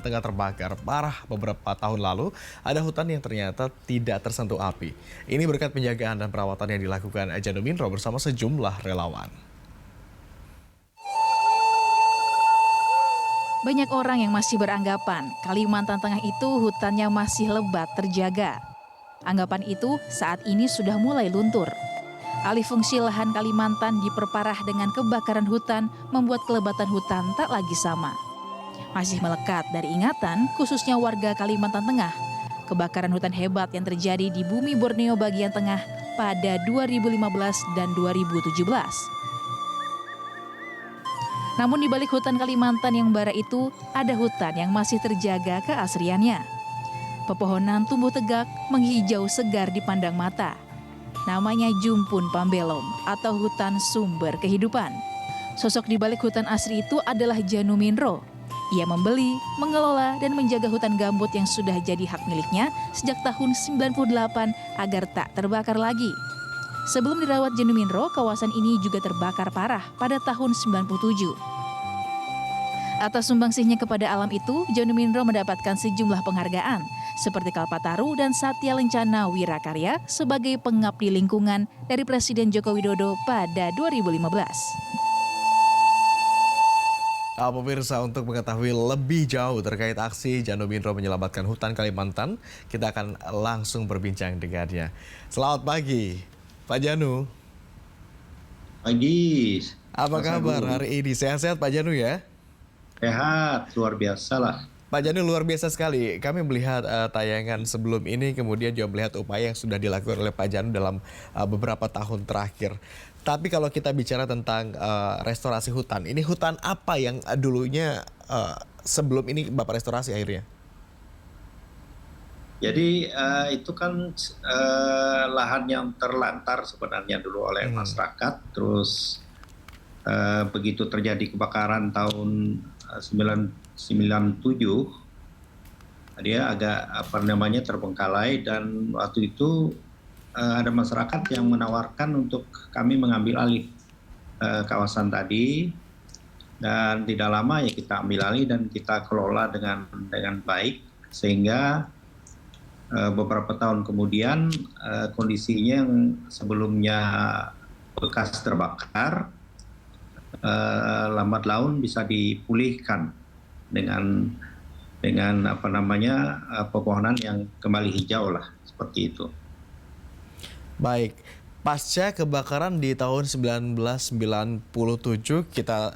Tengah terbakar parah beberapa tahun lalu, ada hutan yang ternyata tidak tersentuh api. Ini berkat penjagaan dan perawatan yang dilakukan Januminro bersama sejumlah relawan. Banyak orang yang masih beranggapan Kalimantan Tengah itu hutannya masih lebat terjaga. Anggapan itu saat ini sudah mulai luntur. Alih fungsi lahan Kalimantan diperparah dengan kebakaran hutan membuat kelebatan hutan tak lagi sama. Masih melekat dari ingatan khususnya warga Kalimantan Tengah. Kebakaran hutan hebat yang terjadi di bumi Borneo bagian tengah pada 2015 dan 2017. Namun di balik hutan Kalimantan yang bara itu, ada hutan yang masih terjaga keasriannya. Pepohonan tumbuh tegak, menghijau segar dipandang mata. Namanya Jumpun Pambelom atau hutan sumber kehidupan. Sosok di balik hutan asri itu adalah Januminro. Ia membeli, mengelola, dan menjaga hutan gambut yang sudah jadi hak miliknya sejak tahun 98 agar tak terbakar lagi. Sebelum dirawat Januminro, kawasan ini juga terbakar parah pada tahun 97. Atas sumbangsihnya kepada alam itu, Januminro mendapatkan sejumlah penghargaan, seperti Kalpataru dan Satya Lencana Wirakarya sebagai pengabdi lingkungan dari Presiden Joko Widodo pada 2015. Pemirsa, untuk mengetahui lebih jauh terkait aksi Januminro menyelamatkan hutan Kalimantan, kita akan langsung berbincang dengannya. Selamat pagi, Pak Janu. Pagi. Apa kabar hari ini? Sehat-sehat Pak Janu ya? Sehat, luar biasa lah. Pak Janu, luar biasa sekali. Kami melihat tayangan sebelum ini, kemudian juga melihat upaya yang sudah dilakukan oleh Pak Janu dalam beberapa tahun terakhir. Tapi kalau kita bicara tentang restorasi hutan, ini hutan apa yang dulunya sebelum ini Bapak restorasi akhirnya? Jadi itu kan lahan yang terlantar sebenarnya dulu oleh masyarakat. Terus begitu terjadi kebakaran tahun 97, dia agak terbengkalai, dan waktu itu ada masyarakat yang menawarkan untuk kami mengambil alih kawasan tadi, dan tidak lama ya kita ambil alih dan kita kelola dengan baik, sehingga beberapa tahun kemudian kondisinya yang sebelumnya bekas terbakar lambat laun bisa dipulihkan dengan pepohonan yang kembali hijau lah, seperti itu. Baik, pasca kebakaran di tahun 1997, kita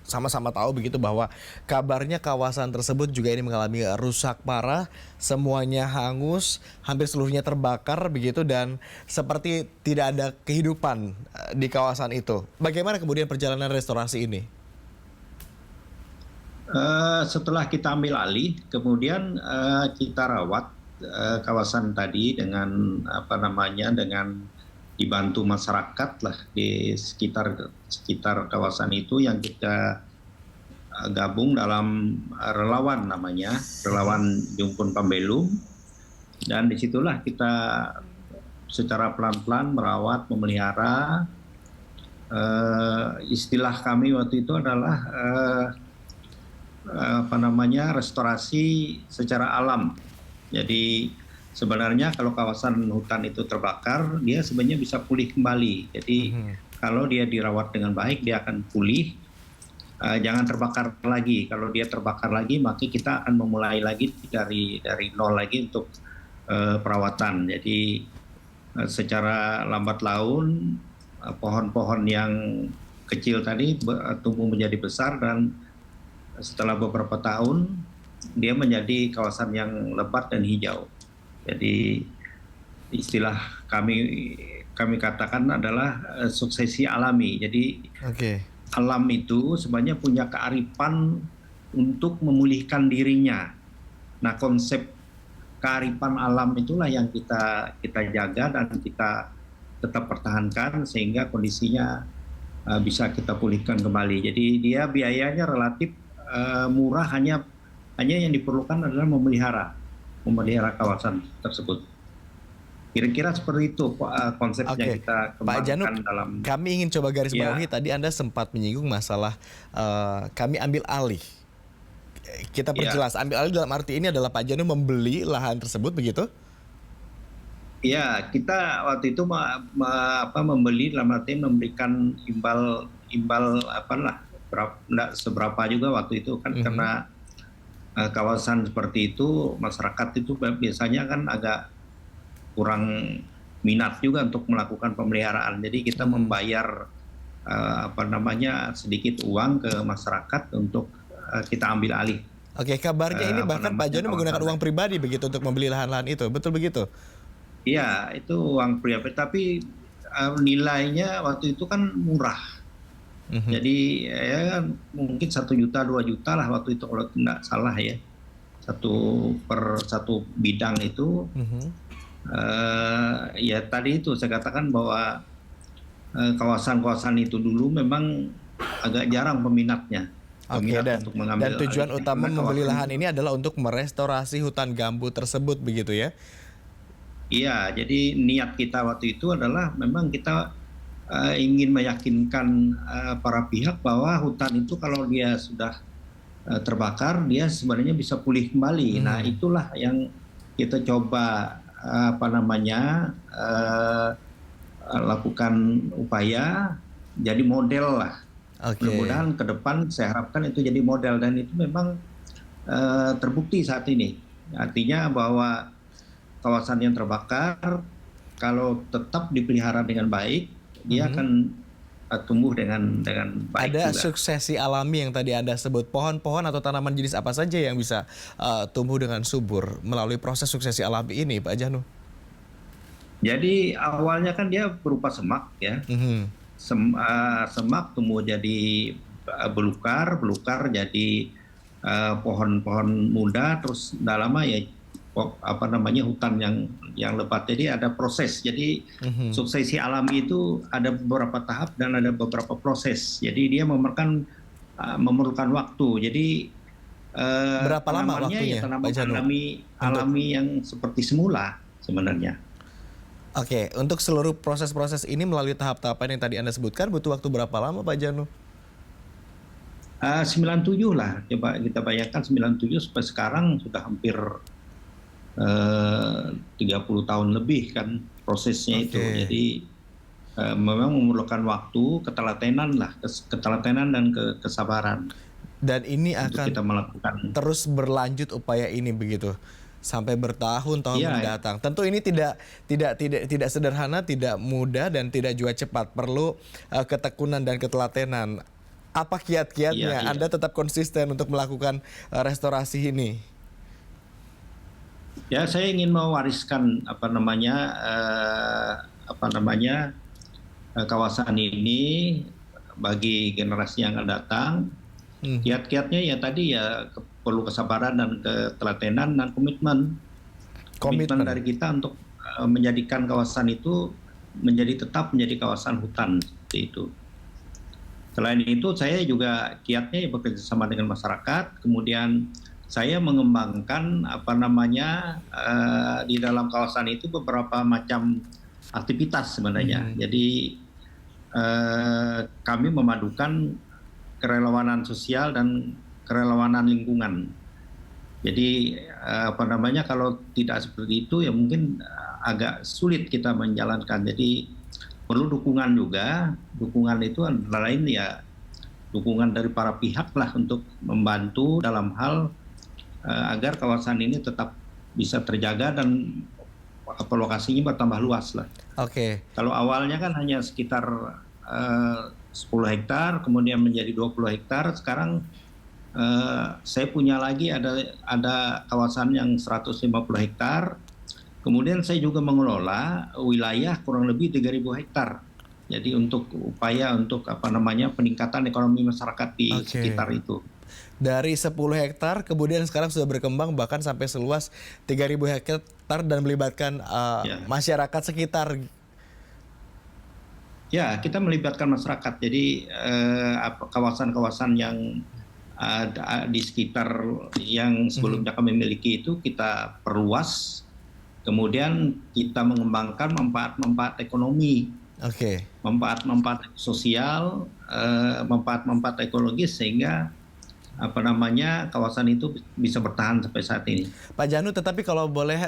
sama-sama tahu begitu bahwa kabarnya kawasan tersebut juga ini mengalami rusak parah, semuanya hangus, hampir seluruhnya terbakar begitu, dan seperti tidak ada kehidupan di kawasan itu. Bagaimana kemudian perjalanan restorasi ini? Setelah kita ambil alih, kemudian kita rawat kawasan tadi dengan dengan dibantu masyarakat lah di sekitar kawasan itu, yang kita gabung dalam relawan, namanya relawan Jumpun Pambelum, dan disitulah kita secara pelan-pelan merawat, memelihara. Istilah kami waktu itu adalah restorasi secara alam. Jadi sebenarnya kalau kawasan hutan itu terbakar, dia sebenarnya bisa pulih kembali. Jadi kalau dia dirawat dengan baik, dia akan pulih. Jangan terbakar lagi. Kalau dia terbakar lagi, maka kita akan memulai lagi dari nol lagi untuk perawatan. Jadi secara lambat laun pohon-pohon yang kecil tadi tumbuh menjadi besar, dan setelah beberapa tahun dia menjadi kawasan yang lebat dan hijau. Jadi istilah kami katakan adalah suksesi alami. Jadi alam itu sebenarnya punya kearifan untuk memulihkan dirinya. Nah, konsep kearifan alam itulah yang kita jaga dan kita tetap pertahankan sehingga kondisinya bisa kita pulihkan kembali. Jadi dia biayanya relatif murah, hanya yang diperlukan adalah memelihara kawasan tersebut. Kira-kira seperti itu konsepnya kita Pak Janu, kembangkan dalam. kami ingin coba garis bawahi, tadi Anda sempat menyinggung masalah kami ambil alih. kita Ya, perjelas. Ambil alih dalam arti ini adalah Pak Janu membeli lahan tersebut begitu? ya, kita waktu itu membeli dalam arti memberikan imbal apalah enggak seberapa juga waktu itu kan, karena kawasan seperti itu masyarakat itu biasanya kan agak kurang minat juga untuk melakukan pemeliharaan. Jadi kita membayar sedikit uang ke masyarakat untuk kita ambil alih. Oke, kabarnya ini bahkan Pak Janu menggunakan uang pribadi begitu untuk membeli lahan-lahan itu, betul begitu? Iya, itu uang pribadi, tapi nilainya waktu itu kan murah. Jadi ya mungkin 1 juta 2 juta lah waktu itu kalau tidak salah ya. Per satu bidang itu. Ya tadi itu saya katakan bahwa kawasan-kawasan itu dulu memang agak jarang peminatnya. Oke, dan tujuan alih. utama Karena membeli kawasan lahan ini adalah untuk merestorasi hutan gambut tersebut begitu ya? Iya, jadi niat kita waktu itu adalah memang kita ingin meyakinkan para pihak bahwa hutan itu kalau dia sudah terbakar, dia sebenarnya bisa pulih kembali. Nah, itulah yang kita coba lakukan upaya jadi model lah. Mudah-mudahan ke depan saya harapkan itu jadi model, dan itu memang terbukti saat ini. Artinya bahwa kawasan yang terbakar kalau tetap dipelihara dengan baik, dia akan tumbuh dengan baik. Ada juga. suksesi alami yang tadi Anda sebut. Pohon-pohon atau tanaman jenis apa saja yang bisa tumbuh dengan subur melalui proses suksesi alami ini, Pak Janu? Jadi awalnya kan dia berupa semak ya. Semak tumbuh jadi belukar jadi pohon-pohon muda, terus tidak lama ya hutan yang lebat. Jadi ada proses. Jadi suksesi alami itu ada beberapa tahap dan ada beberapa proses. Jadi dia memerlukan waktu. Jadi berapa lama waktunya, ya tanaman Pak Janu? alami yang seperti semula sebenarnya. Oke, untuk seluruh proses-proses ini melalui tahap-tahapan yang tadi Anda sebutkan butuh waktu berapa lama, Pak Janu? 97 lah. Coba kita bayangkan 97 sampai sekarang sudah hampir 30 tahun lebih kan prosesnya itu. Jadi memang memerlukan waktu, ketelatenan dan kesabaran. Dan ini akan kita melakukan terus berlanjut upaya ini begitu sampai bertahun-tahun mendatang. Tentu ini tidak sederhana, tidak mudah dan tidak juga cepat. Perlu ketekunan dan ketelatenan. Apa kiat-kiatnya? Anda tetap konsisten untuk melakukan restorasi ini? Ya, saya ingin mewariskan kawasan ini bagi generasi yang akan datang. Kiat-kiatnya ya tadi ya perlu kesabaran dan ketelatenan dan komitmen dari kita untuk menjadikan kawasan itu tetap menjadi kawasan hutan seperti itu. Selain itu saya juga kiatnya ya bekerja sama dengan masyarakat, kemudian saya mengembangkan di dalam kawasan itu beberapa macam aktivitas sebenarnya. Jadi kami memadukan kerelawanan sosial dan kerelawanan lingkungan. Jadi kalau tidak seperti itu ya mungkin agak sulit kita menjalankan. Jadi perlu dukungan juga. Dukungan itu antara lain ya dukungan dari para pihak lah untuk membantu dalam hal agar kawasan ini tetap bisa terjaga dan lokasinya bertambah luas lah. Kalau awalnya kan hanya sekitar 10 hektar, kemudian menjadi 20 hektar. Sekarang saya punya lagi ada kawasan yang 150 hektar. Kemudian saya juga mengelola wilayah kurang lebih 3.000 hektar. Jadi untuk upaya untuk peningkatan ekonomi masyarakat di sekitar itu. Dari 10 hektar kemudian sekarang sudah berkembang bahkan sampai seluas 3.000 hektar dan melibatkan masyarakat sekitar. Ya, kita melibatkan masyarakat. Jadi kawasan-kawasan yang di sekitar yang sebelumnya kami miliki itu kita perluas. Kemudian kita mengembangkan manfaat-manfaat ekonomi, manfaat-manfaat sosial, manfaat-manfaat ekologis, sehingga kawasan itu bisa bertahan sampai saat ini. Pak Janu, tetapi kalau boleh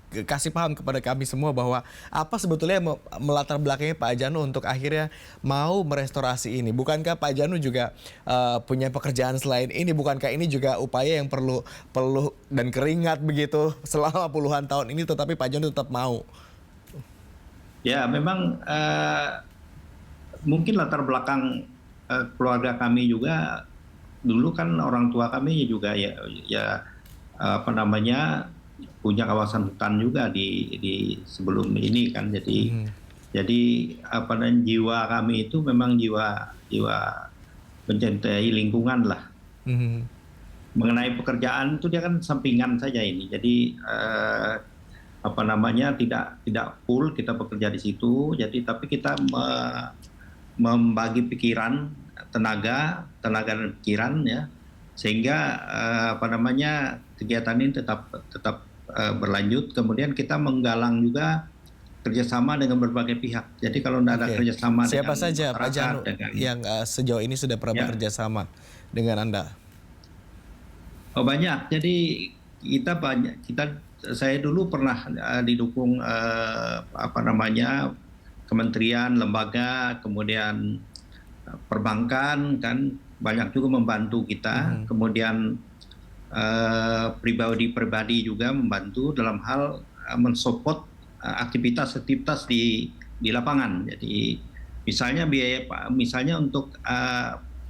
kasih paham kepada kami semua bahwa apa sebetulnya yang melatar belakangnya Pak Janu untuk akhirnya mau merestorasi ini? Bukankah Pak Janu juga punya pekerjaan selain ini? Bukankah ini juga upaya yang perlu dan keringat begitu selama puluhan tahun ini, tetapi Pak Janu tetap mau? Ya, memang mungkin latar belakang keluarga kami juga dulu kan orang tua kami juga punya kawasan hutan juga di sebelum ini kan. Jadi jiwa kami itu memang jiwa mencintai lingkungan lah. Mengenai pekerjaan itu dia kan sampingan saja ini. Jadi tidak full kita bekerja di situ. Jadi tapi kita membagi pikiran, tenaga dan pikiran ya, sehingga kegiatan ini tetap berlanjut. Kemudian kita menggalang juga kerjasama dengan berbagai pihak. Jadi kalau tidak ada kerjasama siapa dengan saja Pak Janu yang sejauh ini sudah pernah bekerja sama dengan Anda? Oh, banyak. Jadi saya dulu pernah didukung kementerian, lembaga, kemudian perbankan kan banyak juga membantu kita. Kemudian pribadi juga membantu dalam hal mensupport aktivitas di lapangan. Jadi misalnya untuk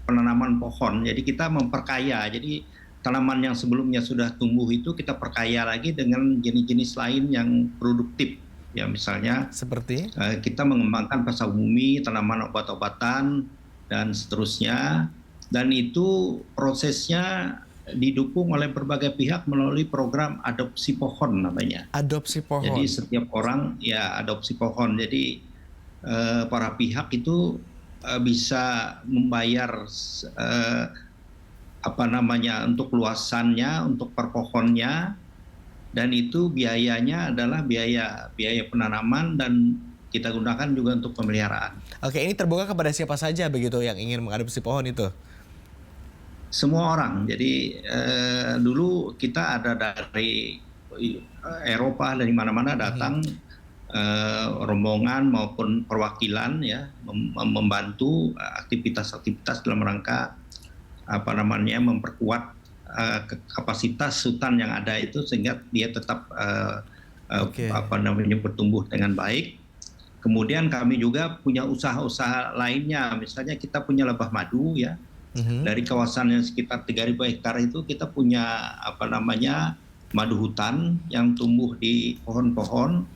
penanaman pohon. Jadi kita memperkaya. Jadi tanaman yang sebelumnya sudah tumbuh itu kita perkaya lagi dengan jenis-jenis lain yang produktif. Ya, misalnya seperti kita mengembangkan pasar bumi, tanaman obat-obatan dan seterusnya. Dan itu prosesnya didukung oleh berbagai pihak melalui program adopsi pohon namanya. Adopsi pohon. Jadi setiap orang adopsi pohon. Jadi para pihak itu bisa membayar untuk luasannya, untuk per pohonnya, dan itu biayanya adalah biaya penanaman dan kita gunakan juga untuk pemeliharaan. Oke, ini terbuka kepada siapa saja begitu yang ingin mengadopsi pohon itu? Semua orang. Jadi dulu kita ada dari Eropa, dari mana-mana datang rombongan maupun perwakilan ya membantu aktivitas dalam rangka memperkuat kapasitas hutan yang ada itu sehingga dia tetap bertumbuh dengan baik. Kemudian kami juga punya usaha-usaha lainnya, misalnya kita punya lebah madu ya. Dari kawasan yang sekitar 3.000 hektar itu kita punya madu hutan yang tumbuh di pohon-pohon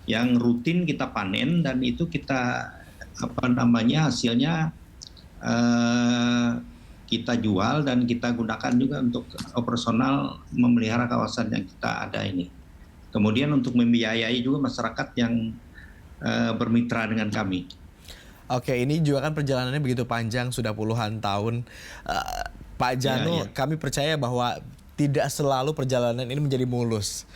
yang rutin kita panen, dan itu kita hasilnya kita jual dan kita gunakan juga untuk operasional memelihara kawasan yang kita ada ini. Kemudian untuk membiayai juga masyarakat yang bermitra dengan kami. Oke, ini juga kan perjalanannya begitu panjang, sudah puluhan tahun. Pak Janu, kami percaya bahwa tidak selalu perjalanan ini menjadi mulus.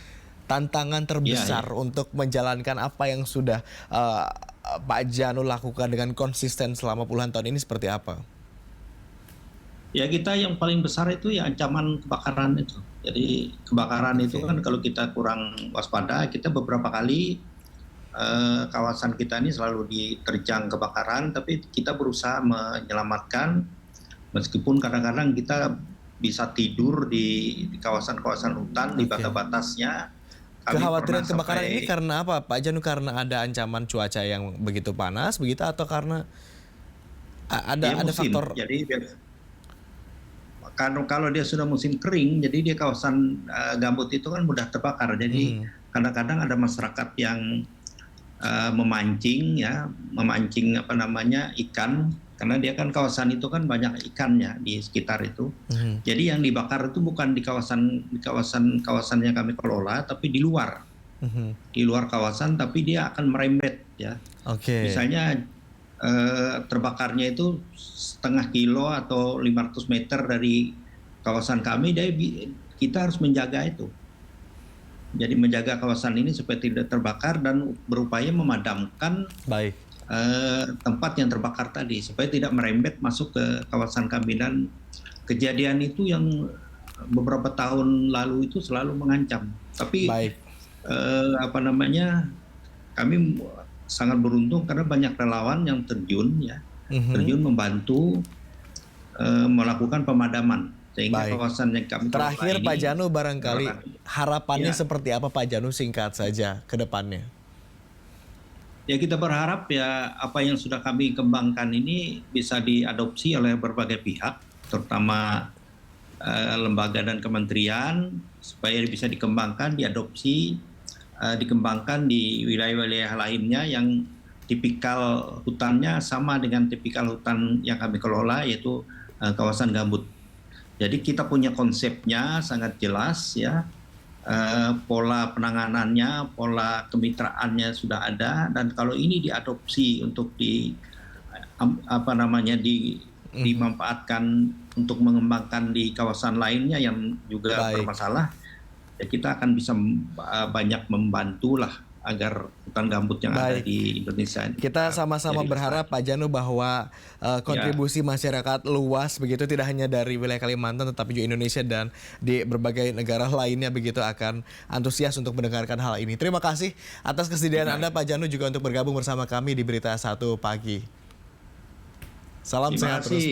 Tantangan terbesar untuk menjalankan apa yang sudah Pak Janu lakukan dengan konsisten selama puluhan tahun ini seperti apa? Ya, kita yang paling besar itu ya ancaman kebakaran itu. Jadi kebakaran itu kan kalau kita kurang waspada, kita beberapa kali kawasan kita ini selalu diterjang kebakaran, tapi kita berusaha menyelamatkan, meskipun kadang-kadang kita bisa tidur di kawasan-kawasan hutan di batas-batasnya. Kekhawatiran kebakaran ini karena apa, Pak Janu? Karena ada ancaman cuaca yang begitu panas, begitu, atau karena ada faktor? Jadi kalau dia sudah musim kering, jadi dia kawasan gambut itu kan mudah terbakar. Jadi kadang-kadang ada masyarakat yang memancing ikan, karena dia kan kawasan itu kan banyak ikannya di sekitar itu. Jadi yang dibakar itu bukan di kawasan yang kami kelola, tapi di luar. Di luar kawasan, tapi dia akan merembet ya. Misalnya terbakarnya itu setengah kilo atau 500 meter dari kawasan kami, kita harus menjaga itu. Jadi menjaga kawasan ini supaya tidak terbakar dan berupaya memadamkan tempat yang terbakar tadi supaya tidak merembet masuk ke kawasan kami. Dan kejadian itu yang beberapa tahun lalu itu selalu mengancam. Tapi Baik. kami sangat beruntung karena banyak relawan yang terjun membantu melakukan pemadaman sehingga Baik. kawasan yang kami kelola Terakhir ini Pak Janu barangkali harapannya Ya. seperti apa Pak Janu, singkat saja ke depannya. Ya, kita berharap ya apa yang sudah kami kembangkan ini bisa diadopsi oleh berbagai pihak, terutama lembaga dan kementerian, supaya bisa dikembangkan, diadopsi, dikembangkan di wilayah-wilayah lainnya yang tipikal hutannya sama dengan tipikal hutan yang kami kelola, yaitu kawasan gambut. Jadi kita punya konsepnya sangat jelas ya. Pola penanganannya, pola kemitraannya sudah ada, dan kalau ini diadopsi untuk dimanfaatkan untuk mengembangkan di kawasan lainnya yang juga Baik. bermasalah, ya kita akan bisa banyak membantulah agar hutan gambut yang ada Baik. di Indonesia ini Kita sama-sama jadi berharap Pak Janu bahwa kontribusi masyarakat luas begitu, tidak hanya dari wilayah Kalimantan tetapi juga Indonesia dan di berbagai negara lainnya begitu akan antusias untuk mendengarkan hal ini. Terima kasih atas kesediaan Anda Pak Janu juga untuk bergabung bersama kami di Berita 1 Pagi. Salam Terima sehat kasih. terus.